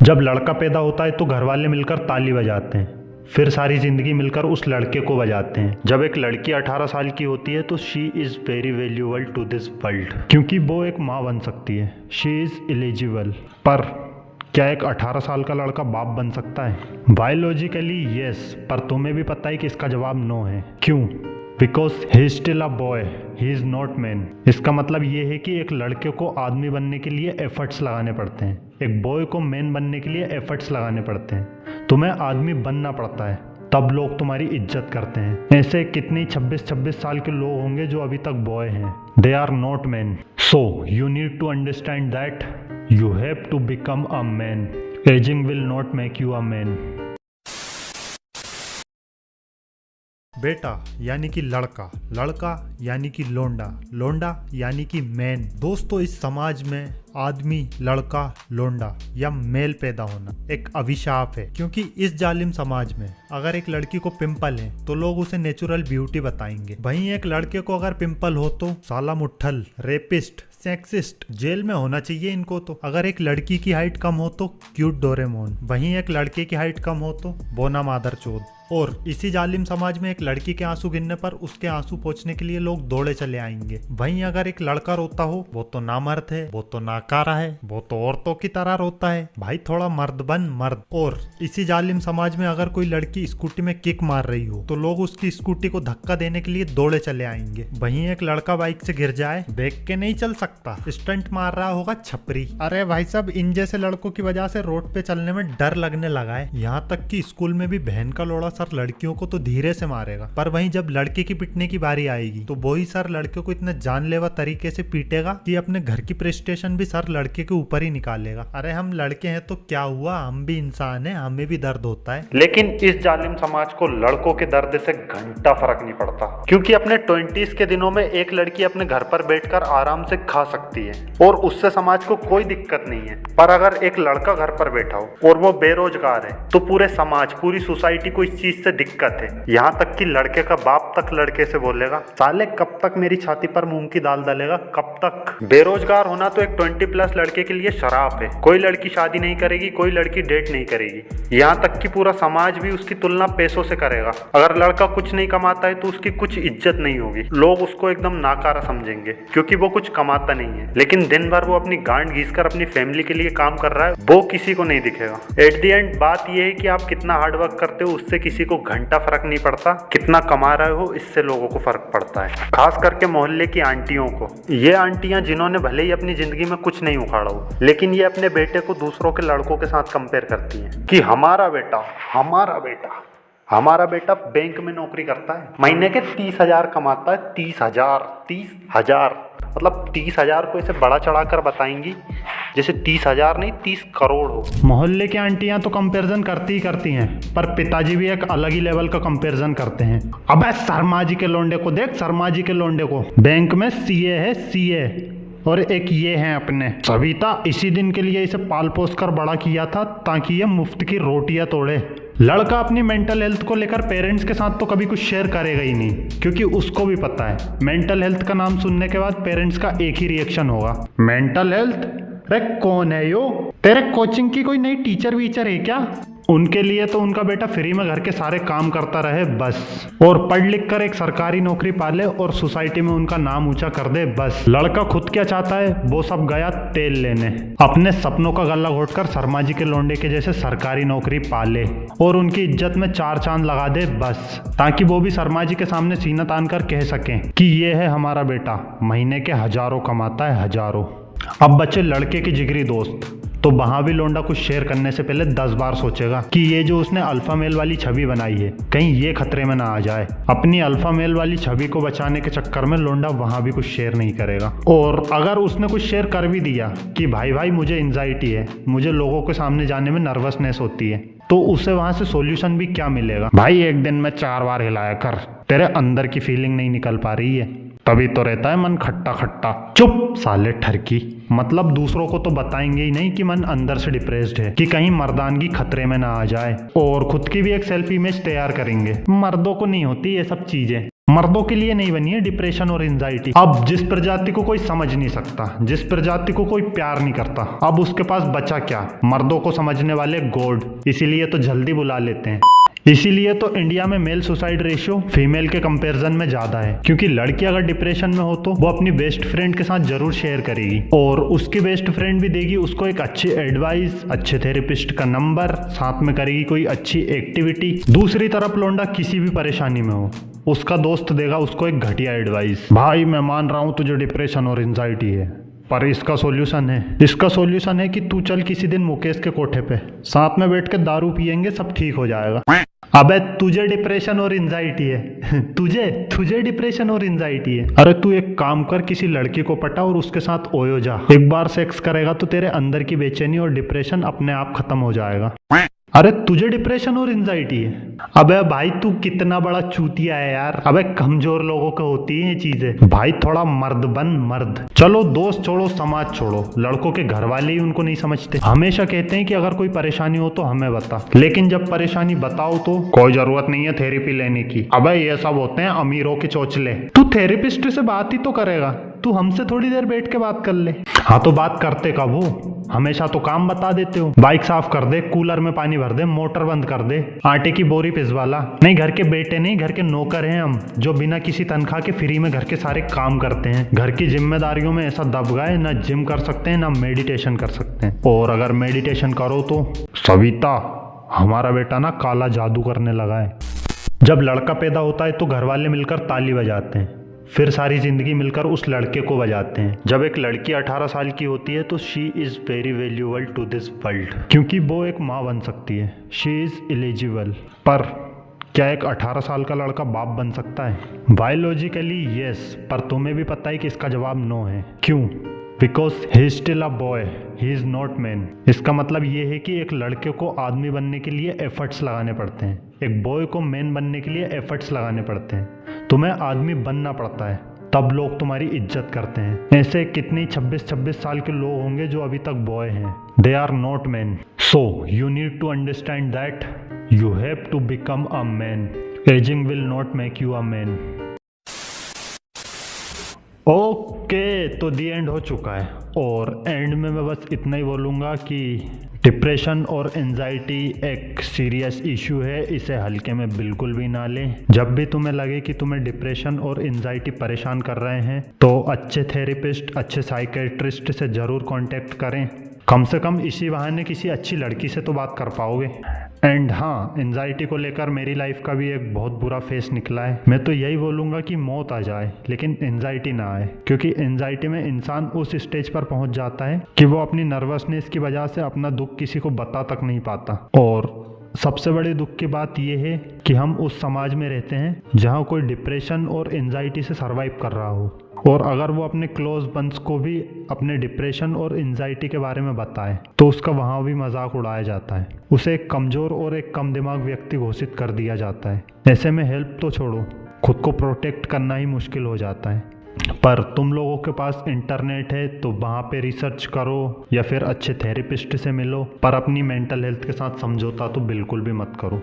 जब लड़का पैदा होता है तो घर वाले मिलकर ताली बजाते हैं, फिर सारी जिंदगी मिलकर उस लड़के को बजाते हैं। जब एक लड़की 18 साल की होती है तो she is very valuable to this world, क्योंकि वो एक माँ बन सकती है। She is eligible. पर क्या एक 18 साल का लड़का बाप बन सकता है? बायोलॉजिकली यस, पर तुम्हें भी पता है कि इसका जवाब नो है। क्यों? Because he is still a boy, he is not man. इसका मतलब ये है कि एक लड़के को आदमी बनने के लिए एफर्ट्स लगाने पड़ते हैं, एक बॉय को मैन बनने के लिए एफर्ट्स लगाने पड़ते हैं। तुम्हें आदमी बनना पड़ता है, तब लोग तुम्हारी इज्जत करते हैं। ऐसे कितने 26-26 साल के लोग होंगे जो अभी तक बॉय हैं, they are not man. So you need to understand that you have to become a man. Aging will not make you a man. बेटा यानी कि लड़का, लड़का यानी कि लोंडा, लोंडा यानी कि मैन। दोस्तों, इस समाज में आदमी, लड़का, लोंडा या मेल पैदा होना एक अभिशाप है, क्योंकि इस जालिम समाज में अगर एक लड़की को पिंपल है तो लोग उसे नेचुरल ब्यूटी बताएंगे। वहीं एक लड़के को अगर पिंपल हो तो साला मुट्ठल, रेपिस्ट, सेक्सिस्ट, जेल में होना चाहिए इनको तो। अगर एक लड़की की हाइट कम हो तो क्यूट डोरेमोन, वहीं एक लड़के की हाइट कम हो तो बोना मादरचोद। और इसी जालिम समाज में एक लड़की के आंसू गिरने पर उसके आंसू पोंछने के लिए लोग दौड़े चले आएंगे। वहीं अगर एक लड़का रोता हो, वो तो नामर्द है, वो तो नाकारा है, वो तो औरतों की तरह रोता है। भाई थोड़ा मर्द बन, मर्द। और इसी जालिम समाज में अगर कोई लड़की स्कूटी में किक मार रही हो तो लोग उसकी स्कूटी को धक्का देने के लिए दौड़े चले आएंगे। वहीं एक लड़का बाइक से गिर जाए, देख के नहीं चल सकता, स्टंट मार रहा होगा छपरी। अरे भाई साहब, इन जैसे लड़कों की वजह से रोड पे चलने में डर लगने लगा है। यहाँ तक कि स्कूल में भी बहन का लोड़ा सर लड़कियों को तो धीरे से मारेगा, पर वहीं जब लड़के की पिटने की बारी आएगी तो वही सर लड़के को इतना जानलेवा तरीके से पीटेगा कि अपने घर की प्रेस्टेशन भी सर लड़के के ऊपर ही निकालेगा। अरे हम लड़के हैं तो क्या हुआ, हम भी इंसान हैं, हमें भी दर्द होता है। लेकिन इस जालिम समाज को लड़कों के दर्द से घंटा फर्क नहीं पड़ता, क्योंकि अपने 20s के दिनों में एक लड़की अपने घर पर बैठकर आराम से खा सकती है और उससे समाज को कोई दिक्कत नहीं है। पर अगर एक लड़का घर पर बैठा हो और वो बेरोजगार है तो पूरे समाज, पूरी सोसाइटी को इस चीज से दिक्कत है। यहाँ तक कि लड़के का बाप तक लड़के से बोलेगा, साले कब तक मेरी छाती पर मूंग की दाल डालेगा, कब तक। बेरोजगार होना तो एक 20+ लड़के के लिए शराब है। कोई लड़की शादी नहीं करेगी, कोई लड़की डेट नहीं करेगी। यहाँ तक कि पूरा समाज भी उसकी तुलना पैसों से करेगा। अगर लड़का कुछ नहीं कमाता है तो उसकी कुछ इज्जत नहीं होगी, लोग उसको एकदम नाकारा समझेंगे, क्योंकि वो कुछ कमाता नहीं है। लेकिन दिन भर वो अपनी गांड घीसकर अपनी फैमिली के लिए काम कर रहा है, वो किसी को नहीं दिखेगा। एट दी एंड बात यह है कि आप कितना हार्डवर्क करते हो उससे किसी को घंटा फर्क नहीं पड़ता, कितना कमा रहे हो इससे लोगों को फर्क पड़ता है। खास करके मोहल्ले की आंटियों को। ये आंटियां जिन्होंने भले ही अपनी जिंदगी में कुछ नहीं उखाड़ा हो, लेकिन ये अपने बेटे को दूसरों के लड़कों के साथ कंपेयर करती हैं कि हमारा बेटा, हमारा बेटा, हमारा बेटा बैंक में नौकरी करता है, महीने के 30,000 कमाता है। 30,000 मतलब 30,000 को इसे बड़ा चढ़ाकर बताएंगी जैसे 30,000 नहीं 30 करोड़ हो। मोहल्ले की आंटियां तो कंपैरिजन करती ही करती हैं, पर पिताजी भी एक अलग ही लेवल का कंपैरिजन करते हैं। अबे शर्मा जी के लोंडे को देख, शर्मा जी के लोंडे को, बैंक में सीए है, सीए। और एक ये है अपने सविता, इसी दिन के लिए इसे पाल पोस कर बड़ा किया था ताकि ये मुफ्त की रोटियां तोड़े। लड़का अपनी मेंटल हेल्थ को लेकर पेरेंट्स के साथ तो कभी कुछ शेयर करेगा ही नहीं, क्योंकि उसको भी पता है मेंटल हेल्थ का नाम सुनने के बाद पेरेंट्स का एक ही रिएक्शन होगा, मेंटल हेल्थ। अरे कौन है यो? तेरे कोचिंग की कोई नई टीचर वीचर है क्या? उनके लिए तो उनका बेटा फ्री में घर के सारे काम करता रहे बस, और पढ़ लिख कर एक सरकारी नौकरी पाले और सोसाइटी में उनका नाम ऊंचा कर दे बस। लड़का खुद क्या चाहता है, वो सब गया तेल लेने, अपने सपनों का गला घोटकर शर्मा जी के लोंडे के जैसे सरकारी नौकरी पाले और उनकी इज्जत में 4 चांद लगा दे बस, ताकि वो भी शर्मा जी के सामने सीना तान कर कह सकें कि ये है हमारा बेटा, महीने के हजारों कमाता है, हजारों। अब बच्चे लड़के के जिगरी दोस्त, तो वहां भी लोंडा कुछ शेयर करने से पहले 10 बार सोचेगा कि ये जो उसने अल्फा मेल वाली छवि बनाई है कहीं ये खतरे में ना आ जाए। अपनी अल्फा मेल वाली छवि को बचाने के चक्कर में लोंडा वहां भी कुछ शेयर नहीं करेगा। और अगर उसने कुछ शेयर कर भी दिया कि भाई मुझे एंजाइटी है, मुझे लोगों के सामने जाने में नर्वसनेस होती है, तो उसे वहां से सॉल्यूशन भी क्या मिलेगा? भाई एक दिन में 4 बार हिलाया कर, तेरे अंदर की फीलिंग नहीं निकल पा रही है, तभी तो रहता है मन खट्टा खट्टा। चुप साले ठरकी, मतलब दूसरों को तो बताएंगे ही नहीं कि मन अंदर से डिप्रेस्ड है, कि कहीं मर्दानगी खतरे में ना आ जाए, और खुद की भी एक सेल्फ इमेज तैयार करेंगे। मर्दों को नहीं होती ये सब चीजें। मर्दों के लिए नहीं बनी है डिप्रेशन और एंजाइटी। अब जिस प्रजाति को कोई समझ नहीं सकता, जिस प्रजाति को कोई प्यार नहीं करता, अब उसके पास बचा क्या? मर्दों को समझने वाले गॉड। इसीलिए तो जल्दी बुला लेते हैं। इसीलिए तो इंडिया में मेल सुसाइड रेशियो फीमेल के कंपैरिजन में ज्यादा है, क्योंकि लड़की अगर डिप्रेशन में हो तो वो अपनी बेस्ट फ्रेंड के साथ जरूर शेयर करेगी और उसकी बेस्ट फ्रेंड भी देगी उसको एक अच्छी एडवाइस, अच्छे थेरेपिस्ट का नंबर, साथ में करेगी कोई अच्छी एक्टिविटी। दूसरी तरफ लौंडा किसी भी परेशानी में हो, उसका दोस्त देगा उसको एक घटिया एडवाइस। भाई मैं मान रहा हूँ तुझे डिप्रेशन और एंजाइटी है, पर इसका सॉल्यूशन है। इसका सॉल्यूशन है कि तू चल किसी दिन मुकेश के कोठे पे, साथ में बैठ के दारू पियेंगे, सब ठीक हो जाएगा। अबे तुझे डिप्रेशन और एंजाइटी है तुझे डिप्रेशन और एंजाइटी है। अरे तू एक काम कर, किसी लड़की को पटा और उसके साथ ओयो जा। एक बार सेक्स करेगा तो तेरे अंदर की बेचैनी और डिप्रेशन अपने आप खत्म हो जाएगा। अरे तुझे डिप्रेशन और एंजाइटी है? अबे भाई तू कितना बड़ा चूतिया है यार। अबे कमजोर लोगों को होती है ये चीजें। भाई थोड़ा मर्द बन, मर्द। चलो दोस्त छोड़ो, समाज छोड़ो, लड़कों के घर वाले ही उनको नहीं समझते। हमेशा कहते हैं कि अगर कोई परेशानी हो तो हमें बता, लेकिन जब परेशानी बताओ तो कोई जरूरत नहीं है थेरेपी लेने की। अबे ये सब होते हैं अमीरों के चोचले। तू थेरेपिस्ट से बात ही तो करेगा, तू हमसे थोड़ी देर बैठ के बात कर ले। हाँ तो बात करते कब हो? हमेशा तो काम बता देते हो। बाइक साफ कर दे, कूलर में पानी भर दे, मोटर बंद कर दे, आटे की बोरी पिसवाला। नहीं, घर के बेटे नहीं, घर के नौकर हैं हम, जो बिना किसी तनख्वाह के फ्री में घर के सारे काम करते हैं। घर की जिम्मेदारियों में ऐसा दब गए, ना जिम कर सकते हैं ना मेडिटेशन कर सकते हैं। और अगर मेडिटेशन करो तो सविता हमारा बेटा ना काला जादू करने लगा है। जब लड़का पैदा होता है तो घर वाले मिलकर ताली बजाते हैं, फिर सारी जिंदगी मिलकर उस लड़के को बजाते हैं। जब एक लड़की 18 साल की होती है तो she is very valuable to this world, क्योंकि वो एक माँ बन सकती है। She is eligible. पर क्या एक 18 साल का लड़का बाप बन सकता है? बायोलॉजिकली यस, पर तुम्हें भी पता है कि इसका जवाब नो है। क्यों? Because he is still a boy, he is not man. इसका मतलब ये है कि एक लड़के को आदमी बनने के लिए एफर्ट्स लगाने पड़ते हैं, एक बॉय को मैन बनने के लिए एफर्ट्स लगाने पड़ते हैं। तुम्हें आदमी बनना पड़ता है, तब लोग तुम्हारी इज्जत करते हैं। ऐसे कितने 26-26 साल के लोग होंगे जो अभी तक बॉय हैं, they are not man. So you need to understand that you have to become a man. Aging will not make you a man. Okay, तो दी एंड हो चुका है, और एंड में मैं बस इतना ही बोलूँगा कि डिप्रेशन और एंजाइटी एक सीरियस इशू है, इसे हल्के में बिल्कुल भी ना लें। जब भी तुम्हें लगे कि तुम्हें डिप्रेशन और एंजाइटी परेशान कर रहे हैं तो अच्छे थेरेपिस्ट, अच्छे साइकेट्रिस्ट से ज़रूर कांटेक्ट करें। कम से कम इसी बहाने किसी अच्छी लड़की से तो बात कर पाओगे। एंड हाँ, एंजाइटी को लेकर मेरी लाइफ का भी एक बहुत बुरा फेस निकला है। मैं तो यही बोलूँगा कि मौत आ जाए लेकिन एंजाइटी ना आए, क्योंकि एंजाइटी में इंसान उस स्टेज पर पहुँच जाता है कि वो अपनी नर्वसनेस की वजह से अपना दुख किसी को बता तक नहीं पाता। और सबसे बड़ी दुख की बात यह है कि हम उस समाज में रहते हैं जहाँ कोई डिप्रेशन और एंजाइटी से सर्वाइव कर रहा हो, और अगर वो अपने क्लोज वंस को भी अपने डिप्रेशन और एंजाइटी के बारे में बताए तो उसका वहाँ भी मजाक उड़ाया जाता है। उसे एक कमज़ोर और एक कम दिमाग व्यक्ति घोषित कर दिया जाता है। ऐसे में हेल्प तो छोड़ो, खुद को प्रोटेक्ट करना ही मुश्किल हो जाता है। पर तुम लोगों के पास इंटरनेट है तो वहाँ पे रिसर्च करो या फिर अच्छे थेरेपिस्ट से मिलो, पर अपनी मेंटल हेल्थ के साथ समझौता तो बिल्कुल भी मत करो।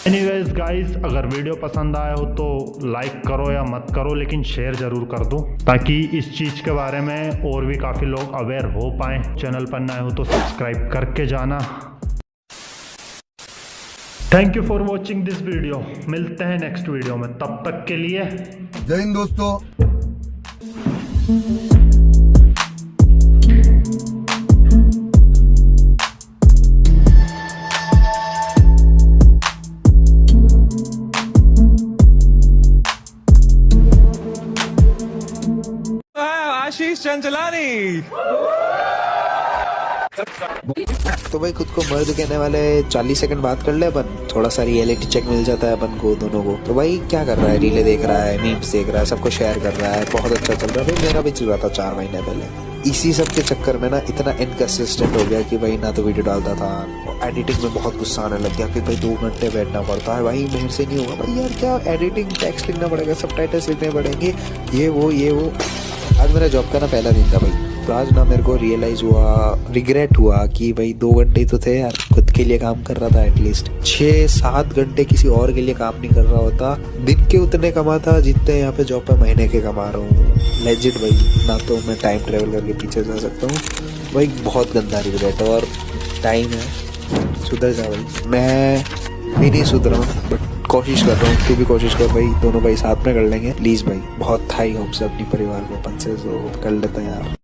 एनीवेज गाइस, अगर वीडियो पसंद आया हो तो लाइक करो या मत करो, लेकिन शेयर जरूर कर दो ताकि इस चीज़ के बारे में और भी काफ़ी लोग अवेयर हो पाएँ। चैनल पर नए हो तो सब्सक्राइब करके जाना। Thank you for watching this video. मिलते हैं नेक्स्ट वीडियो में, तब तक के लिए जय हिंद दोस्तों। आशीष चंचलानी। तो भाई खुद को मर्द कहने वाले 40 सेकंड बात कर ले अपन, थोड़ा सा रियलिटी चेक मिल जाता है अपन को दोनों को। तो भाई क्या कर रहा है, रीले देख रहा है, मीम्स देख रहा है, सबको शेयर कर रहा है, बहुत अच्छा चल रहा है। भाई मेरा भी चल रहा था 4 महीने पहले। इसी सब के चक्कर में ना इतना इनकंसिस्टेंट हो गया कि भाई ना तो वीडियो डालता था, एडिटिंग में बहुत गुस्सा आने लग गया कि भाई 2 घंटे बैठना पड़ता है। भाई मेरे से नहीं होगा भाई यार, क्या एडिटिंग, टेक्स्ट लिखना पड़ेगा, सबटाइटल्स लिखने पड़ेंगे, ये वो। आज मेरा जॉब का ना पहला दिन था भाई, आज ना मेरे को रियलाइज हुआ, रिग्रेट हुआ कि भाई 2 घंटे तो थे यार, खुद के लिए काम कर रहा था एटलीस्ट। 6-7 घंटे किसी और के लिए काम नहीं कर रहा होता, दिन के उतने कमाता जितने यहाँ पे जॉब पे महीने के कमा रहा हूँ। लेजिट भाई, ना तो मैं टाइम ट्रेवल करके पीछे जा सकता हूँ भाई, बहुत गंदा रिग्रेट है। और टाइम है, सुधर जा भाई। मैं भी नहीं सुधरा हूँ बट कोशिश कर रहा हूँ, तू भी कोशिश कर भाई, दोनों भाई साथ में कर लेंगे प्लीज भाई। बहुत था ही होप से अपनी परिवार को अपन से, तो कर लेते हैं यार।